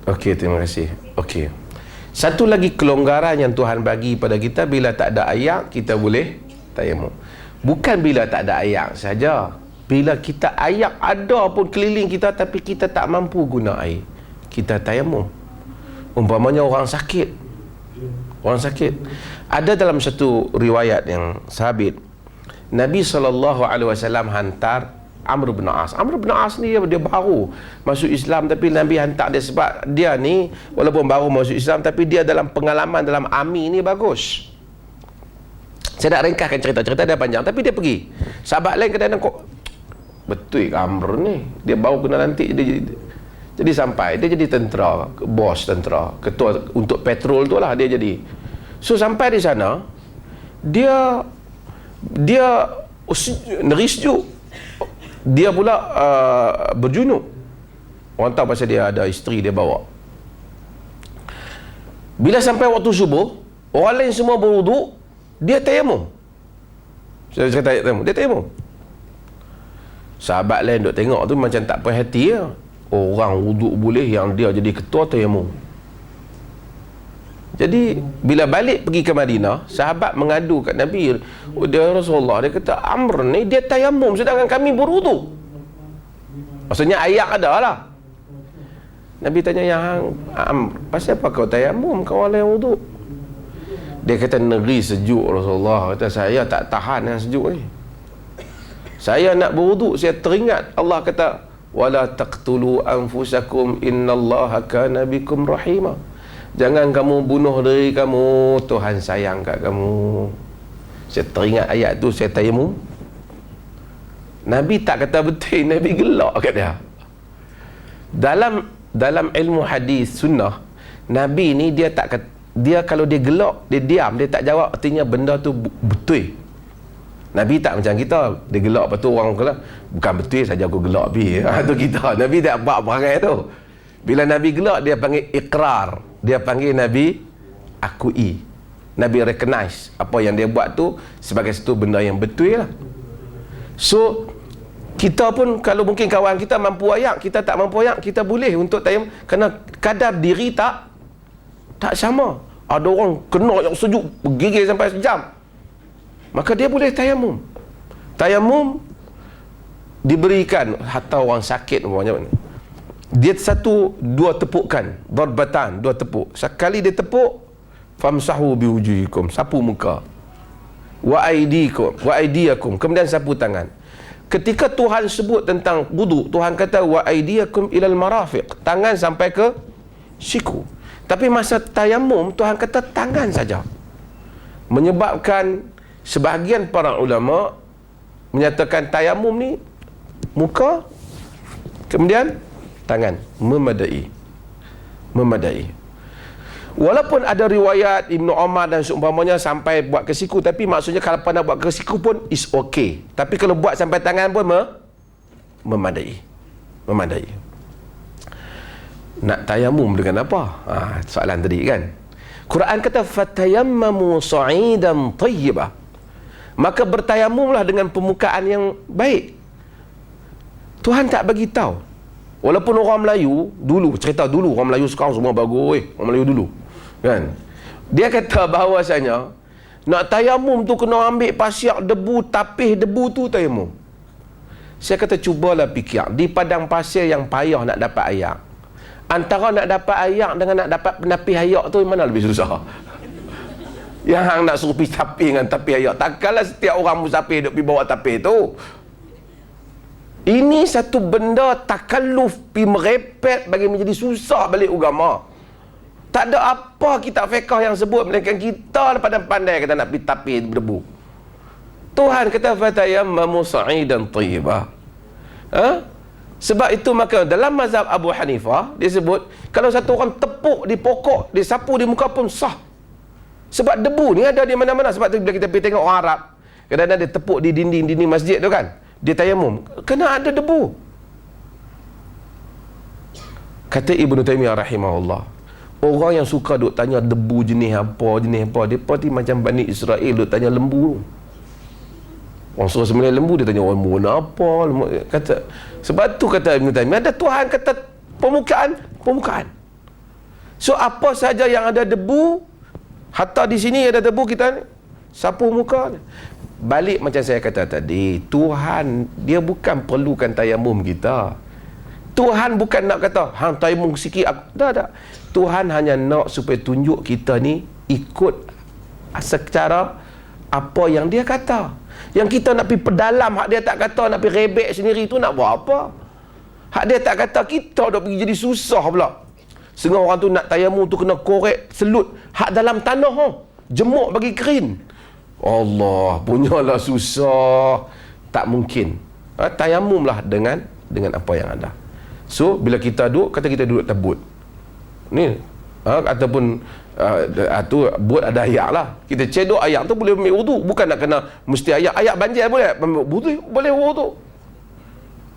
Okey, terima kasih. Okey. Satu lagi kelonggaran yang Tuhan bagi pada kita, bila tak ada air, kita boleh tayamum. Bukan bila tak ada air saja. Bila kita air ada pun keliling kita tapi kita tak mampu guna air, kita tayamum. Umpamanya orang sakit. Orang sakit. Ada dalam satu riwayat yang sabit, Nabi SAW hantar Amr bin As. Amr bin As ni dia baru masuk Islam, tapi Nabi hantar dia sebab dia ni walaupun baru masuk Islam tapi dia dalam pengalaman dalam army ni bagus. Saya nak ringkaskan cerita dia panjang, tapi dia pergi. Sahabat lain kadang-kadang kok betul ke Amr ni, dia baru kena nanti jadi sampai dia jadi tentera, bos tentera, ketua untuk petrol tu lah dia jadi. So sampai di sana dia negeri sejuk, dia pula berjunuk. Orang tahu pasal dia ada isteri dia bawa. Bila sampai waktu subuh, orang lain semua berwuduk, dia tayamum. Saya cerita tayamum, dia tayamum. Sahabat lain duk tengok tu macam tak puas hati ya. Orang wuduk boleh, yang dia jadi ketua tayamum. Jadi bila balik pergi ke Madinah, sahabat mengadu kat Nabi, "Oh, dia Rasulullah, dia kata Amr ni dia tayamum sedangkan kami berwuduk." Maksudnya ayat ada lah. Nabi tanya, "Yang Amr, pasal apa kau tayamum, kau lain wuduk?" Dia kata, "Negeri sejuk Rasulullah, kata saya tak tahan yang sejuk ni. Saya nak berwuduk, saya teringat Allah kata, wala taqtulu anfusakum innallaha kana bikum rahima." Jangan kamu bunuh diri kamu, Tuhan sayang kat kamu. Saya teringat ayat tu, saya tayamum. Nabi tak kata betul, Nabi gelak kat dia. Dalam ilmu hadis sunnah, Nabi ni dia tak kata, dia kalau dia gelak, dia diam, dia tak jawab, artinya benda tu betul. Nabi tak macam kita, dia gelak, lepas tu orang kata, bukan betul saja aku gelak bi. Tu kita. Nabi tak buat perangai tu. Bila Nabi gelak, dia panggil ikrar. Dia panggil Nabi akui. Nabi recognize apa yang dia buat tu sebagai satu benda yang betul lah. So kita pun kalau mungkin kawan kita mampu ayak, kita tak mampu ayak, kita boleh untuk tayamum, kerana kadar diri tak sama. Ada orang kena yang sejuk bergigil sampai sejam, maka dia boleh tayamum. Tayamum diberikan hatta orang sakit umpamanya, dia dua tepukan, darbatan, dua tepuk. Sekali dia tepuk, famsahu biwujuhikum, sapu muka, wa aydiyakum, kemudian sapu tangan. Ketika Tuhan sebut tentang wudu, Tuhan kata wa aydiyakum ilal marafiq, tangan sampai ke siku. Tapi masa tayamum, Tuhan kata tangan saja. Menyebabkan sebahagian para ulama menyatakan tayamum ni muka, kemudian tangan, memadai. Walaupun ada riwayat Ibnu Umar dan seumpamanya sampai buat ke siku, tapi maksudnya kalau nak buat ke siku pun is okay. Tapi kalau buat sampai tangan pun memadai. Nak tayamum dengan apa? Soalan tadi kan. Quran kata fatayammamu sa'idan tayyibah. Maka bertayamumlah dengan permukaan yang baik. Tuhan tak bagi tahu. Walaupun orang Melayu dulu, cerita dulu, orang Melayu sekarang semua bagus, orang Melayu dulu. Kan? Dia kata bahawasanya nak tayamum tu kena ambil pasir debu, tapis debu tu tayamum. Saya kata cubalah fikir, di padang pasir yang payah nak dapat air, antara nak dapat air dengan nak dapat penapis air tu mana lebih susah? Yang hang nak suruh pergi tapis dengan tapis air, takkanlah setiap orang musafir duk pergi bawa tapis tu. Ini satu benda takalluf pi merepet bagi menjadi susah balik agama. Tak ada apa kitab fiqh yang sebut, melainkan kita pandai-pandai kata nak pi tapis berdebu. Tuhan kata fatayammamu sa'idan tayyibah. Sebab itu maka dalam mazhab Abu Hanifah dia sebut kalau satu orang tepuk di pokok, dia sapu di muka pun sah. Sebab debu ni ada di mana-mana. Sebab tu bila kita pergi tengok orang Arab, kadang-kadang dia tepuk di dinding masjid tu kan, dia tayamum, kena ada debu. Kata Ibnu Taimiyah rahimahullah, orang yang suka duk tanya debu jenis apa, dia pasti macam Bani Israel duk tanya lembu. Orang suruh sembelih lembu, dia tanya orang warna apa, lembu. Kata, sebab tu kata Ibnu Taimiyah, ada Tuhan kata permukaan. So apa saja yang ada debu, hatta di sini ada debu, kita sapu muka. Balik macam saya kata tadi, Tuhan dia bukan perlukan tayamum kita. Tuhan bukan nak kata hang tayamum sikit aku. Tak. Tuhan hanya nak supaya tunjuk kita ni ikut secara apa yang dia kata. Yang kita nak pergi pedalam, hak dia tak kata, nak pergi rebek sendiri tu nak buat apa? Hak dia tak kata, kita dah pergi jadi susah pula. Setengah orang tu nak tayamum tu kena korek selut hak dalam tanah, jemuk bagi kering. Allah, punyalah susah. Tak mungkin. Tayamumlah dengan apa yang ada. So bila kita duduk, kata kita duduk tebut ni, ataupun tu buat ada ayak lah, kita cedok ayak tu boleh ambil wudu, bukan nak kena mesti ayak banjir boleh wudu, boleh wudu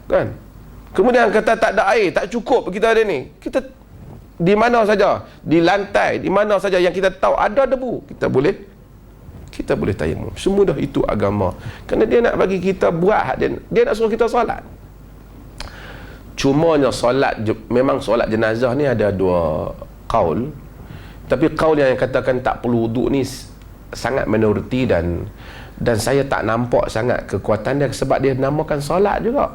kan. Kemudian kata tak ada air, tak cukup kita ada ni, kita di mana saja, di lantai, di mana saja yang kita tahu ada debu, kita boleh tayamum. Semua dah itu agama, kerana dia nak bagi kita buat, dia nak suruh kita solat. Cumanya solat, memang solat jenazah ni ada dua qaul, tapi qaul yang katakan tak perlu wuduk ni sangat minoriti, dan saya tak nampak sangat kekuatan dia, sebab dia namakan solat juga.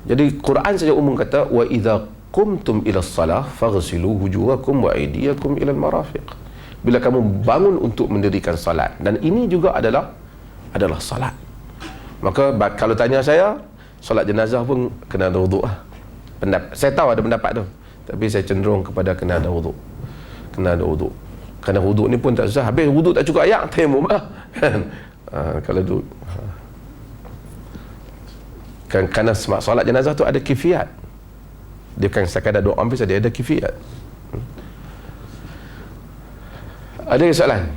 Jadi Quran saja umum kata wa idza qumtum ila shalah faghsilu wujuhakum wa aydiyakum ila al-marafiq. Bila kamu bangun untuk mendirikan solat, dan ini juga adalah solat. Maka kalau tanya saya, solat jenazah pun kena ada wuduk lah. Saya tahu ada pendapat tu, tapi saya cenderung kepada kena ada wuduk. Kerana wuduk ni pun tak susah. Habis wuduk tak cukup ayak, tayamum lah kan. Kalau tu kan, kerana solat jenazah tu ada kifiat. Dia kan sekadar doa habis, dia ada kifiat. Ada soalan?